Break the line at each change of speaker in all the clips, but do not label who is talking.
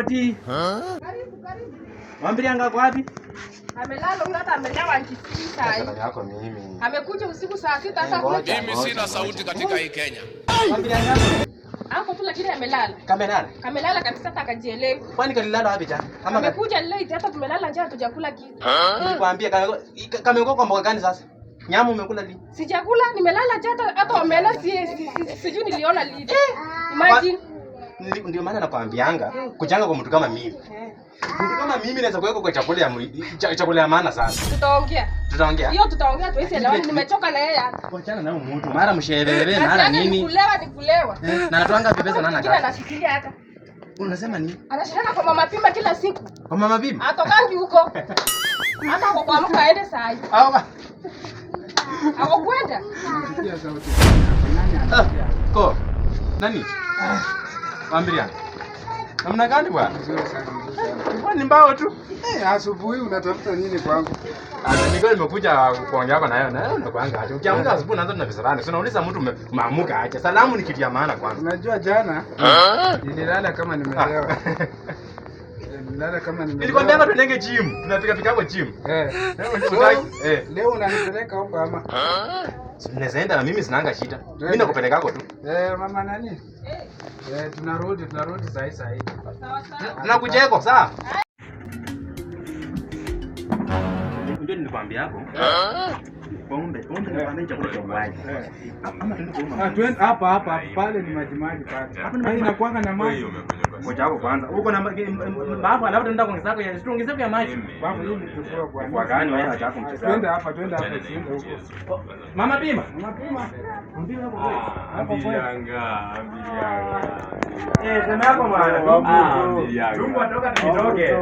Oti.
Karibu.
Mwambirianga kwa wapi?
Amelala huyo hata amelewa akifika saa hii.
Yako mimi.
Amekuja usiku saa 6 sasa kuna.
Mimi sina sauti katika hii Kenya.
Mwambirianga.
Hapo tu lakini amelala. Kamelala kabisa hata akajielewa.
Kwani kalilala wapi ta?
Kama amekuja late hata tumelala njaa tujakula kitu.
Nilikwambia kameko kwa mboga gani sasa? Nyama umekula lini?
Sijakula, nimelala njaa hata wamela sijui niliona lini. Imagine.
Ndio maana nakwambianga kuchanga kwa mtu kama mimi. Mtu kama mimi naweza kuweka kwa chakula ya maana sana. Tutaongea. Hiyo
tutaongea tuisi leo nimechoka na yeye hata.
Kuachana nao mtu. Mara msherere mara nini?
Nikulewa.
Na anatoanga pesa nani
kila anashikilia hata.
Unasema nini?
Anashindana kwa mama Pima kila siku.
Kwa mama Pima?
Atokangi huko. Hata kwa kuamka aende saa hii. Hapo kwenda.
Sikia sauti.
Ko. Nani? Mwambiria. Namna gani bwana? Ni mbao tu.
Asubuhi unatafuta nini kwangu?
Nilikuwa nimekuja kuongea hapa na wewe. Na wewe unakuanga aje? Ukiamka asubuhi unaanza na visarani. Sio unauliza mtu maamuka aje. Salamu ni kitu ya maana kwanza.
Unajua jana nililala kama nimelewa. Nililala kama nimelewa.
Nilikwambia hapa tuende gym. Tunafika hapo gym.
Leo unanipeleka huko ama?
Unaenda na mimi sinaanga shida. Mimi nakupeleka huko tu.
Mama nani? Tunarudi saa hii.
Tunakuja huko sawa? Ndio nilikwambia hapo. Pombe nikwambia chakula cha uwaji. Ama
twende hapa pale ni maji pale. Hapa inakuanga na maji.
Ngoja hapo kwanza. Uko na babu alafu tunaenda kuongezako ya ongezeko ya maji.
Babu hii tuchukue bwana.
Kwa gani wewe hata hapo?
Twende hapa huko.
Mama Pima.
Mpira hapo.
Ambilianga.
Sema hapo bwana. Chungwa toka tuitoke.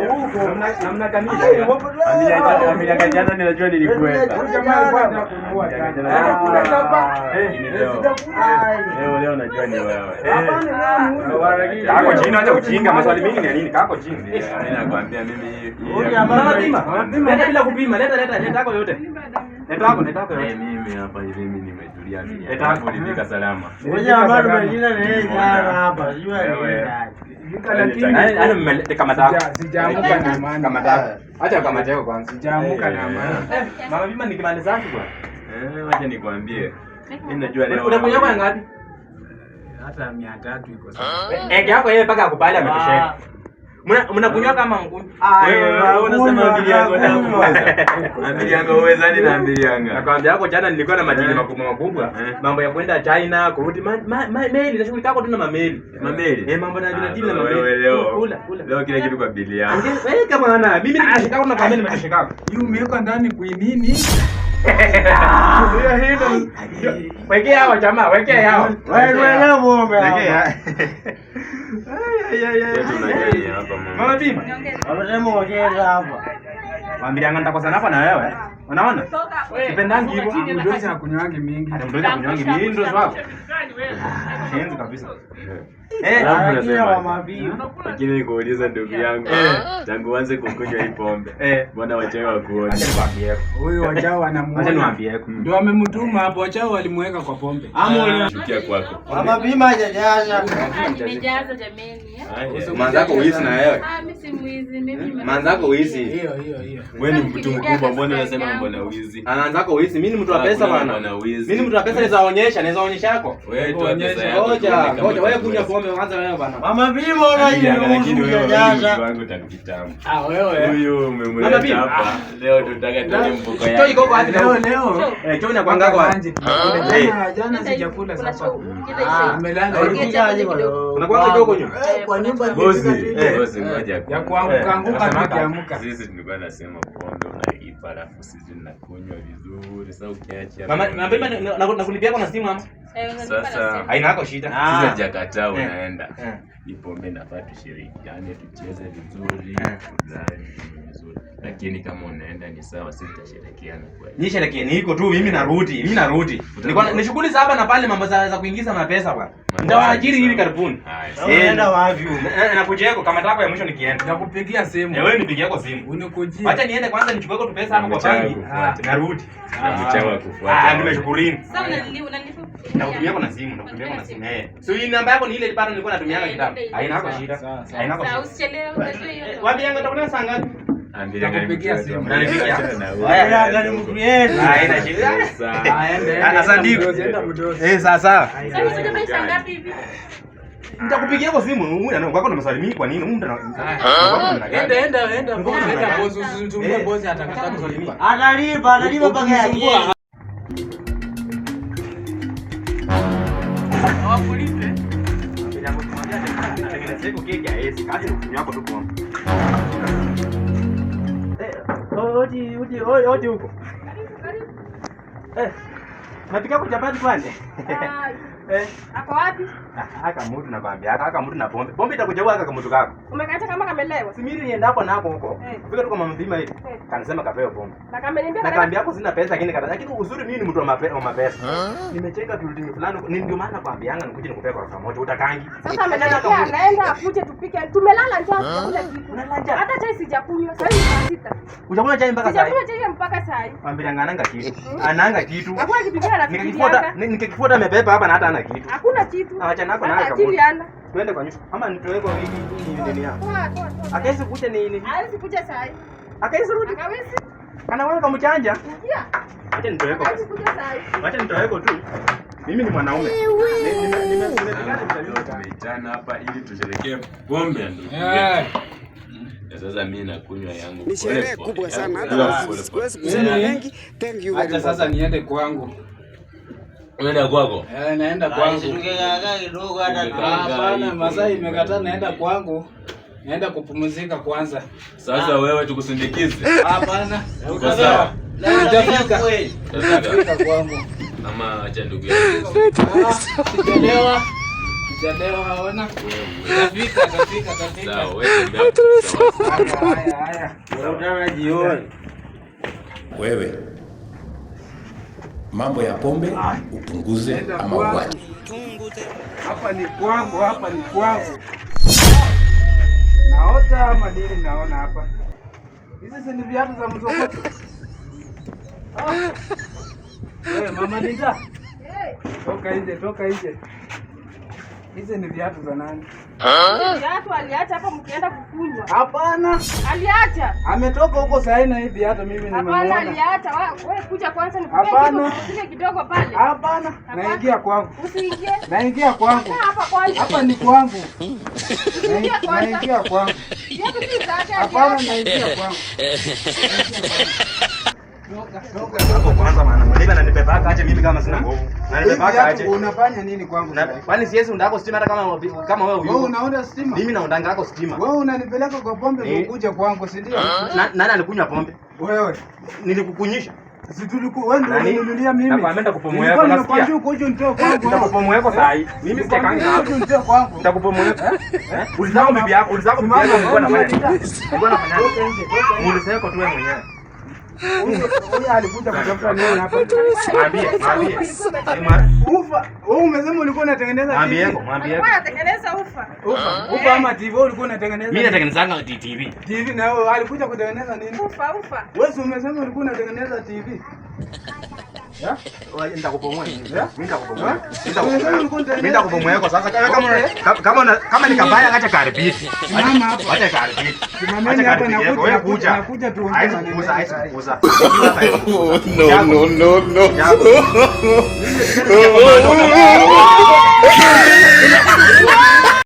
Huko namna kanisa.
Ambilianga jana ninajua nilikuweka.
Jamaa kwanza kununua jana.
Leo najua ni wewe.
Kako chini acha ujinga maswali mingi ni nini? Kako chini.
Mimi nakwambia mimi
Mama Pima. Leta bila kupima. Leta yako yote. Leta yako yote.
Mimi hapa hivi mimi nimetulia mimi. Leta yako nifika salama.
Ngoja bado mwingine ni jana hapa. Sijui
Lakini kama tako.
Sijaamuka na amani.
Kama tako. Acha kama tako kwanza.
Sijaamuka na amani.
Mama Pima ni kimani zake bwana.
Wacha nikwambie. Mimi najua leo.
Unakunywa kwa ngapi?
Hata 300 iko sawa.
Ege yako yeye mpaka akubali ametosheka. Mnakunywa kama nguni.
Wewe unasema ambilianga ndakuweza. Ambilianga uwezani na ambilianga.
Nakwambia hapo jana nilikuwa na madini makubwa. Mambo ya kwenda China, kurudi meli na shughuli kako tu na mameli. Mambo na dini na mameli.
Wewe leo. Leo kila kitu kwa bili yako.
Wewe kama ana mimi nikishikako na kwambia nimetosheka.
Hii umeweka ndani kuinini?
Wekea hao jamaa, wekea hao.
wewe muombe
Wekea. Mama Pima.
Wamesema ongeza hapa.
Mwambilianga nitakosa hapa na wewe. Unaona? Sipendangi hivyo.
Mdozi hakunywangi mingi.
Hata mdozi hakunywangi mingi ndio sababu. Shenzi kabisa.
Lakini nikuuliza ndugu yangu, tangu uanze kukunywa hii pombe, mbona wachawi wakuone?
Huyu wachao anamuona.
Acha niwaambie.
Ndio amemtuma hapo, wachao walimweka kwa pombe.
Chukia kwako.
Mama Pima hajajaza.
Nimejaza jameni.
Manzako uizi na wewe.
Mimi si mwizi, mimi
Manzako uizi.
Hiyo.
Wewe ni mtu mkubwa, mbona unasema mambo na wizi?
Anaanzako uizi. Mimi ni mtu wa pesa bwana. Mimi ni mtu wa pesa, naweza onyesha yako.
Wewe tu pesa yako.
Ngoja wewe kunywa pombe kwanza wewe bwana.
Mama Pima
lakini wewe
unajaza.
wangu tangu kitambo.
Wewe.
Huyu umemleta hapa. Leo tunataka tuone mfuko yako.
Choo iko wapi
Leo.
Choo inakwanga kwa.
Jana sijakula sasa. Amelala.
Unakwanga choo kwenye.
Kwa nyumba
Bosi ngoja.
Ya kuanguka tukiamka.
Sisi tulikuwa nasema pombe unaipa alafu sisi tunakunywa vizuri. Sasa ukiacha.
Mama Pima nakulipia kwa simu ama?
Sasa
haina yako shida.
Sasa jakataa unaenda. Ni pombe nafaa tushirikiane, tucheze vizuri, tulale vizuri. Lakini kama unaenda ni sawa, sisi tutashirikiana kweli.
Ni sherehe niko tu, mimi narudi. Ni shughuli za hapa na pale, mambo za kuingiza mapesa bwana. Nitawaajiri hivi karibuni.
Unaenda wapi?
Nakuja yako kama tako ya mwisho nikienda.
Nakupigia simu.
Wewe nipigie yako simu.
Unikujie.
Acha niende kwanza nichukue kwa pesa hapo kwa banki. Narudi.
Mchawa kufuata.
Nimeshukurini.
Sasa unanilipa.
Nakutumia kwa simu, nakutumia kwa simu. So hii namba yako ni ile bado nilikuwa natumianga kitambo. Haina hapo shida. Haina hapo.
Sasa usichelewe unajua hiyo.
Wapi yangu utakuwa saa ngapi?
Nakupigia simu.
Unanipigia?
Haya gani mkrieni?
Haina shida.
Aende.
Asante. Sawa.
Sasa usije pesa ngapi hivi?
Nitakupigia kwa simu. Mungu kwako nimesalimia kwa nini? Mungu
Enda boss, usitumie boss atakataa kulipa.
Analipa mpaka yake.
Hawakulipe.
Odi huko. Napika kwa chapati kwani?
Ako wapi?
Aka mtu nakwambia, aka mtu na pombe. Pombe itakujaua aka mtu kako.
Umekaacha kama kamelewa.
Si mimi nienda hapo nako huko. Fika tu kwa mama mzima hivi. Kanasema kapewe pombe.
Na kameniambia
Na kaambia hapo sina pesa lakini uzuri mimi ni mtu wa mapesa. Nimecheka building fulani ndio maana nakwambianga nikuje nikupea kwa pamoja utakangi.
sasa ameniambia anaenda akuje tupike. Tumelala njaa tukakula kitu. Hata chai sijakunywa. Sasa ni saa 6.
Ujakunywa chai mpaka saa hii?
Sijakunywa chai mpaka saa hii.
Kwambia ananga kitu. Ananga kitu.
Hakuna kitu gani anafikiria.
Nikikifuata amepepa hapa na hata ana kitu.
Hakuna kitu.
Acha nako na
akili ana.
Twende kwa nyumba. Ama nitoe kwa hii ndani yako.
Toa.
Akaisi kuja nini?
Hawezi kuja saa hii.
Akaisi rudi.
Akawezi.
Anaona kama mchanja.
Ingia.
Acha nitoe kwa.
Hawezi kuja saa hii.
Acha nitoe kwa tu. Mimi ni mwanaume.
Tumeitana hapa ili tusherekee pombe ndugu. Sasa mimi nakunywa yangu.
Ni sherehe kubwa sana hata siwezi kusema mengi. Thank you very much.
Acha sasa niende kwangu.
Unaenda kwako?
Naenda kwangu.
Tukikaa kidogo hata
Hapana, masaa imekataa, naenda kwangu. Naenda kupumzika kwanza.
Sasa wewe tukusindikize.
Hapana.
Uko sawa?
Nitafika kwangu.
Ama acha ndugu yangu.
Sijalewa. Ona. Tafika.
Sawa, wewe ndio.
Haya.
Tunakutana jioni.
Wewe mambo ya pombe upunguze ama uache.
Hapa ni kwangu. Naota ama nini naona hapa? Hizi si ni viatu za mzokoto. Wewe mama Linda. Toka nje. Hizi ni viatu za nani?
Viatu aliacha hapa mkienda kukunywa.
Hapana.
Aliacha.
Ametoka huko saa na hivi viatu mimi nimemuona.
Hapana, aliacha. Wewe kuja kwanza nikupe kidogo pale.
Hapana. Naingia kwangu.
Usiingie.
Naingia kwangu.
Hapa kwanza.
Hapa ni kwangu.
Naingia
kwangu.
Viatu si zake.
Hapana, naingia kwangu.
Hapo kwanza maana mlipa na nipepaka acha mimi kama sina nguvu. Na nipepaka acha.
Unafanya nini kwangu?
Kwani siwezi undako stima hata kama wewe
Wewe unaona stima?
Mimi naundanga yako stima.
Wewe unanipeleka kwa pombe ukuje kwangu, si ndio?
Nani alikunywa pombe?
Wewe.
Nilikukunyisha.
Si wewe ndio uninunulia mimi.
Nakwambia kupomoa yako nasikia.
Nitakuja nitoe kwangu.
Nitakupomoa yako saa hii. Mimi sitakanga hapo.
Nitoe kwangu.
Nitakupomoa. Ulizao bibi yako ulikuwa unafanya. Ulisema kwa tu wewe mwenyewe.
Huyu alikuja kutafuta nini hapa?
Mwambie.
Ufa. Wewe umesema ulikuwa unatengeneza
TV.
Mwambie. Alikuwa anatengeneza ufa.
Ufa ama TV ulikuwa unatengeneza?
Mimi natengenezanga TV.
TV na wewe alikuja kutengeneza nini?
Ufa.
Wewe umesema ulikuwa unatengeneza TV. Ya?
Nitakupomoa.
Mimi
nitakupomoa kwa sasa kama ni kabaya acha karibiti.
Simama hapa.
Acha karibiti.
Simameni hapa nakuja tuongee.
Kuza.
No.